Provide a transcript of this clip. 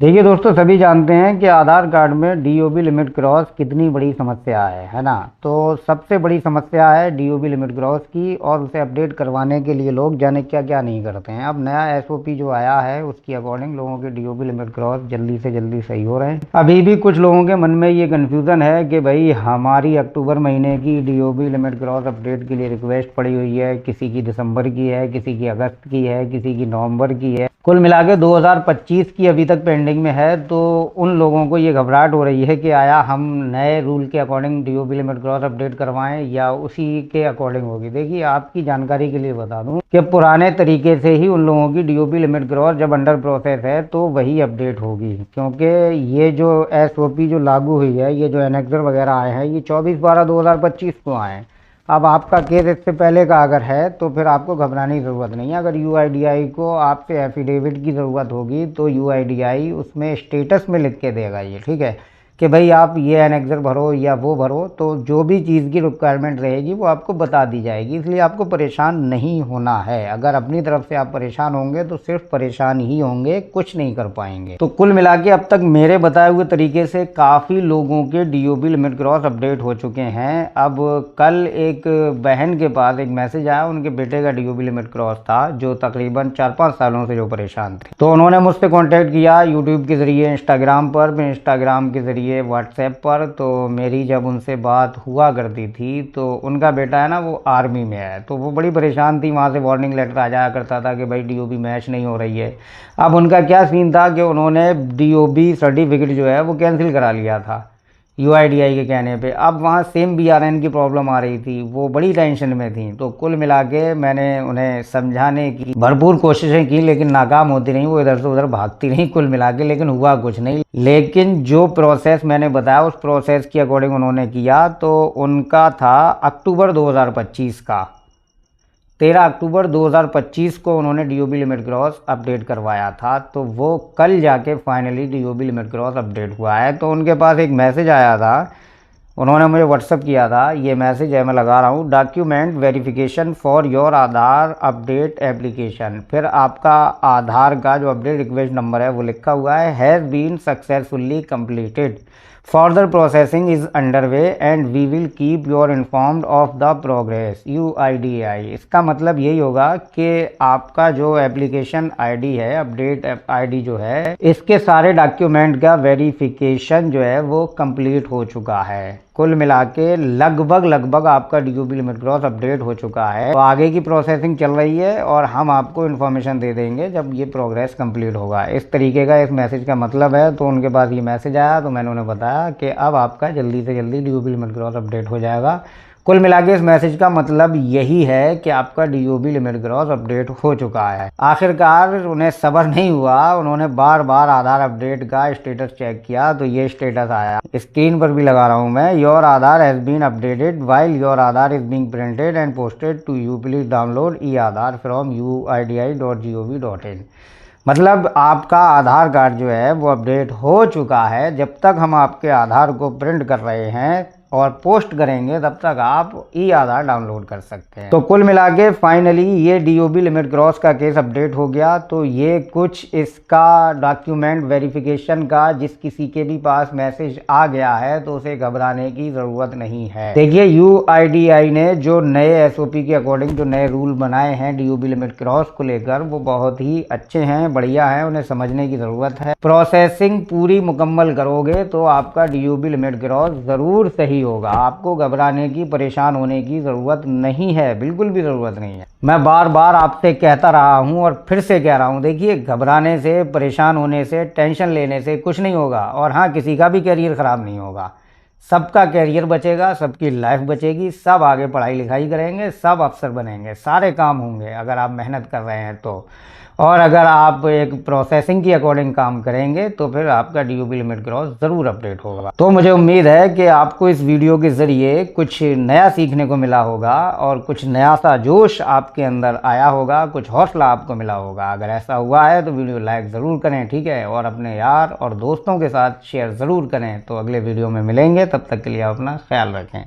देखिए दोस्तों, सभी जानते हैं कि आधार कार्ड में डीओबी लिमिट क्रॉस कितनी बड़ी समस्या है ना। तो सबसे बड़ी समस्या है डीओबी लिमिट क्रॉस की, और उसे अपडेट करवाने के लिए लोग जाने क्या क्या नहीं करते हैं। अब नया एसओपी जो आया है उसकी अकॉर्डिंग लोगों के डीओबी लिमिट क्रॉस जल्दी से जल्दी सही हो रहे हैं। अभी भी कुछ लोगों के मन में ये कन्फ्यूज़न है कि भाई हमारी अक्टूबर महीने की डीओबी लिमिट क्रॉस अपडेट के लिए रिक्वेस्ट पड़ी हुई है, किसी की दिसंबर की है, किसी की अगस्त की है, किसी की नवंबर की है। कुल मिला के 2025 की अभी तक पेंडिंग में है। तो उन लोगों को ये घबराहट हो रही है कि आया हम नए रूल के according DOB limit cross update करवाएं या उसी के अकॉर्डिंग होगी। देखिए, आपकी जानकारी के लिए बता दूं कि पुराने तरीके से ही उन लोगों की डीओबी लिमिट क्रॉस जब अंडर प्रोसेस है तो वही अपडेट होगी, क्योंकि ये जो एसओपी जो लागू हुई है, ये जो एनेक्सर वगैरह आए हैं, ये 24/12/2025 को आए हैं। अब आपका केस इससे पहले का अगर है तो फिर आपको घबराने की ज़रूरत नहीं है। अगर यूआईडीआई को आपसे एफिडेविट की ज़रूरत होगी तो यूआईडीआई उसमें स्टेटस में लिख के देगा ये, ठीक है, कि भाई आप ये एनेक्सर भरो या वो भरो। तो जो भी चीज़ की रिक्वायरमेंट रहेगी वो आपको बता दी जाएगी, इसलिए आपको परेशान नहीं होना है। अगर अपनी तरफ से आप परेशान होंगे तो सिर्फ परेशान ही होंगे, कुछ नहीं कर पाएंगे। तो कुल मिला के अब तक मेरे बताए हुए तरीके से काफ़ी लोगों के डीओबी लिमिट क्रॉस अपडेट हो चुके हैं। अब कल एक बहन के पास एक मैसेज आया, उनके बेटे का डीओबी लिमिट क्रॉस था जो तकरीबन 4-5 सालों से जो परेशान थे। तो उन्होंने मुझसे कॉन्टैक्ट किया यूट्यूब के ज़रिए, इंस्टाग्राम पर, मैं इंस्टाग्राम के ज़रिए, व्हाट्सएप पर। तो मेरी जब उनसे बात हुआ करती थी तो उनका बेटा है ना वो आर्मी में है, तो वो बड़ी परेशान थी। वहाँ से वार्निंग लेटर आ जाया करता था कि भाई डीओबी मैच नहीं हो रही है। अब उनका क्या सीन था कि उन्होंने डीओबी सर्टिफिकेट जो है वो कैंसिल करा लिया था यूआईडीआई के कहने पे। अब वहाँ सेम बीआरएन की प्रॉब्लम आ रही थी, वो बड़ी टेंशन में थी। तो कुल मिला के मैंने उन्हें समझाने की भरपूर कोशिशें की, लेकिन नाकाम होती रहीं, वो इधर से उधर भागती रहीं कुल मिला के, लेकिन हुआ कुछ नहीं। लेकिन जो प्रोसेस मैंने बताया उस प्रोसेस के अकॉर्डिंग उन्होंने किया। तो उनका था अक्टूबर 2025 का, 13 अक्टूबर 2025 को उन्होंने डीओबी लिमिट क्रॉस अपडेट करवाया था। तो वो कल जाके finally DOB limit cross update हुआ है। तो उनके पास एक मैसेज आया था, उन्होंने मुझे व्हाट्सअप किया था। ये मैसेज है, मैं लगा रहा हूँ, document verification for your Aadhaar update application. फिर आपका आधार का जो अपडेट रिक्वेस्ट नंबर है वो लिखा हुआ है, has been successfully completed, further processing is under way and we will keep your informed of the progress UIDI. इसका मतलब यही होगा कि आपका जो एप्लीकेशन आईडी है, अपडेट आईडी जो है, इसके सारे डॉक्यूमेंट का वेरिफिकेशन जो है वो कंप्लीट हो चुका है। कुल मिला के लगभग आपका डीओबी लिमिट क्रॉस अपडेट हो चुका है। तो आगे की प्रोसेसिंग चल रही है और हम आपको इन्फॉर्मेशन दे देंगे जब ये प्रोग्रेस कंप्लीट होगा। इस तरीके का इस मैसेज का मतलब है। तो उनके पास ये मैसेज आया तो मैंने उन्हें बताया कि अब आपका जल्दी से जल्दी डीओबी लिमिट क्रॉस अपडेट हो जाएगा। कुल मिला के इस मैसेज का मतलब यही है कि आपका डीओबी लिमिट क्रॉस अपडेट हो चुका है। आखिरकार उन्हें सब्र नहीं हुआ, उन्होंने बार बार आधार अपडेट का स्टेटस चेक किया तो ये स्टेटस आया, स्क्रीन पर भी लगा रहा हूँ मैं, your Aadhaar has been updated while your Aadhaar is being printed and posted to you, please download e Aadhaar from uidi.gov.in। मतलब आपका आधार कार्ड जो है वो अपडेट हो चुका है। जब तक हम आपके आधार को प्रिंट कर रहे हैं और पोस्ट करेंगे तब तक आप ई आधार डाउनलोड कर सकते हैं। तो कुल मिला के फाइनली ये डीओबी लिमिट क्रॉस का केस अपडेट हो गया। तो ये कुछ इसका डॉक्यूमेंट वेरिफिकेशन का जिस किसी के भी पास मैसेज आ गया है तो उसे घबराने की ज़रूरत नहीं है। देखिए, यूआईडीआई ने जो नए एसओपी के अकॉर्डिंग जो नए रूल बनाए हैं डीओबी लिमिट क्रॉस को लेकर, वो बहुत ही अच्छे हैं, बढ़िया हैं, उन्हें समझने की ज़रूरत है। प्रोसेसिंग पूरी मुकम्मल करोगे तो आपका डीओबी लिमिट क्रॉस ज़रूर सही होगा। आपको घबराने की, परेशान होने की ज़रूरत नहीं है, बिल्कुल भी ज़रूरत नहीं है। मैं बार बार आपसे कहता रहा हूं और फिर से कह रहा हूं, देखिए, घबराने से, परेशान होने से, टेंशन लेने से कुछ नहीं होगा। और हाँ, किसी का भी करियर ख़राब नहीं होगा, सबका करियर बचेगा, सबकी लाइफ बचेगी, सब आगे पढ़ाई लिखाई करेंगे, सब अफसर बनेंगे, सारे काम होंगे अगर आप मेहनत कर रहे हैं तो। और अगर आप एक प्रोसेसिंग की अकॉर्डिंग काम करेंगे तो फिर आपका डीओबी लिमिट क्रॉस ज़रूर अपडेट होगा। तो मुझे उम्मीद है कि आपको इस वीडियो के ज़रिए कुछ नया सीखने को मिला होगा और कुछ नया सा जोश आपके अंदर आया होगा, कुछ हौसला आपको मिला होगा। अगर ऐसा हुआ है तो वीडियो लाइक ज़रूर करें, ठीक है, और अपने यार और दोस्तों के साथ शेयर ज़रूर करें। तो अगले वीडियो में मिलेंगे, तब तक के लिए अपना ख्याल रखें।